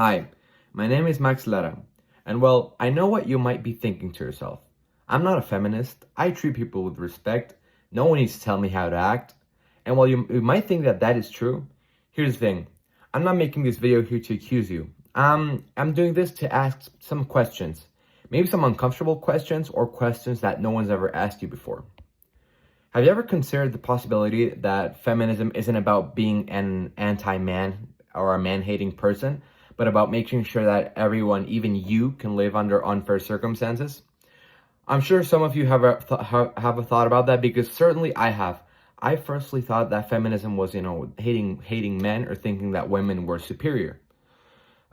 Hi, my name is Max Lara, and well, I know what you might be thinking to yourself. I'm not a feminist, I treat people with respect, no one needs to tell me how to act, and while you might think that that is true, here's the thing, I'm not making this video here to accuse you. I'm doing this to ask some questions, maybe some uncomfortable questions or questions that no one's ever asked you before. Have you ever considered the possibility that feminism isn't about being an anti-man or a man-hating person, but about making sure that everyone, even you, can live under unfair circumstances? I'm sure some of you have a thought about that, because certainly I have. I firstly thought that feminism was, hating men or thinking that women were superior.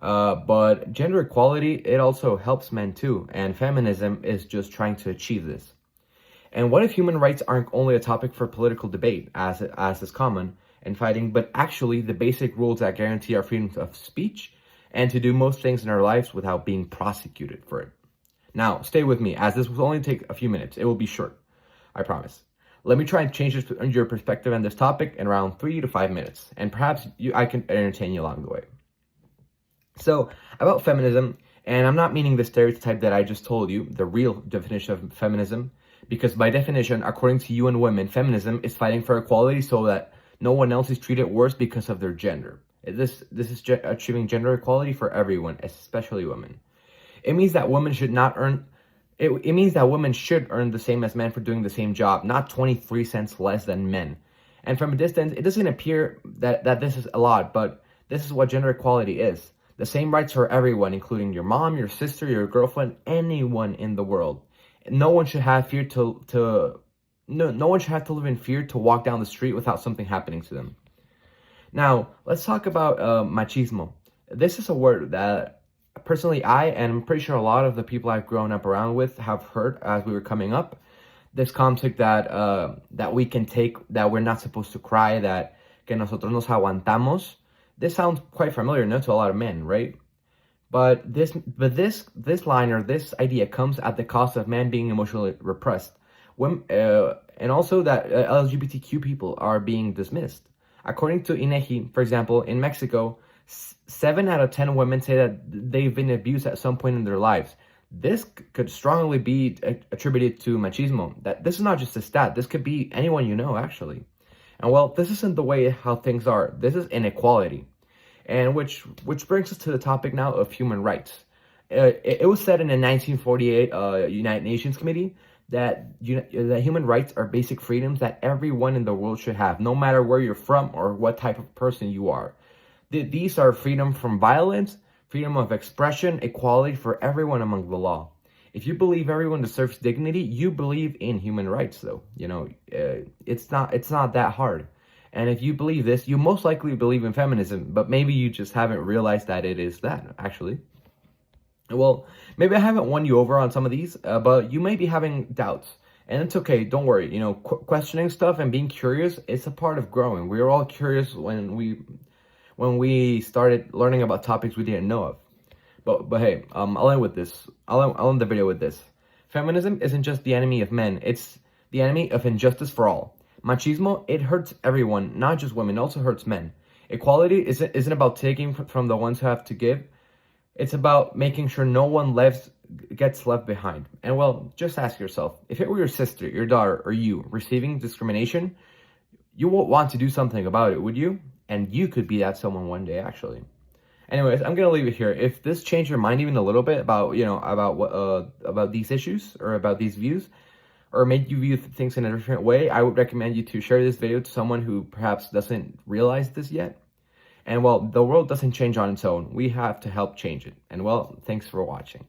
But gender equality, it also helps men too, and feminism is just trying to achieve this. And what if human rights aren't only a topic for political debate, as is common in fighting, but actually the basic rules that guarantee our freedom of speech and to do most things in our lives without being prosecuted for it? Now, stay with me, as this will only take a few minutes. It will be short, I promise. Let me try and change your perspective on this topic in around 3 to 5 minutes, and perhaps I can entertain you along the way. So, about feminism, and I'm not meaning the stereotype that I just told you, the real definition of feminism, because by definition, according to UN Women, feminism is fighting for equality so that no one else is treated worse because of their gender. This is achieving gender equality for everyone, especially women. It means that women should not earn. It means that women should earn the same as men for doing the same job, not 23 cents less than men. And from a distance, it doesn't appear that this is a lot, but this is what gender equality is. The same rights for everyone, including your mom, your sister, your girlfriend, anyone in the world. No one should have fear no one should have to live in fear to walk down the street without something happening to them. Now, let's talk about machismo. This is a word that personally and I'm pretty sure a lot of the people I've grown up around with have heard as we were coming up. This concept that we can take, that we're not supposed to cry, that que nosotros nos aguantamos. This sounds quite familiar, no, to a lot of men, right? But this line or this idea comes at the cost of men being emotionally repressed, and also that LGBTQ people are being dismissed. According to INEGI, for example, in Mexico, 7 out of 10 women say that they've been abused at some point in their lives. This could strongly be attributed to machismo. That this is not just a stat. This could be anyone you know, actually. And well, this isn't the way how things are. This is inequality. And which brings us to the topic now of human rights. It was said in the 1948 United Nations Committee that human rights are basic freedoms that everyone in the world should have, no matter where you're from or what type of person you are. These are freedom from violence, freedom of expression, equality for everyone among the law. If you believe everyone deserves dignity, you believe in human rights, though. It's not that hard. And if you believe this, you most likely believe in feminism, but maybe you just haven't realized that it is that, actually. Well, maybe I haven't won you over on some of these, but you may be having doubts. And it's okay, don't worry. Questioning stuff and being curious, it's a part of growing. We were all curious when we started learning about topics we didn't know of. But hey, I'll end with this. I'll end the video with this. Feminism isn't just the enemy of men, it's the enemy of injustice for all. Machismo, it hurts everyone, not just women, it also hurts men. Equality isn't about taking from the ones who have to give. It's about making sure no one gets left behind. And well, just ask yourself, if it were your sister, your daughter, or you receiving discrimination, you won't want to do something about it, would you? And you could be that someone one day, actually. Anyways, I'm gonna leave it here. If this changed your mind even a little bit about about these issues or about these views, or made you view things in a different way, I would recommend you to share this video to someone who perhaps doesn't realize this yet. And well, the world doesn't change on its own. We have to help change it. And well, thanks for watching.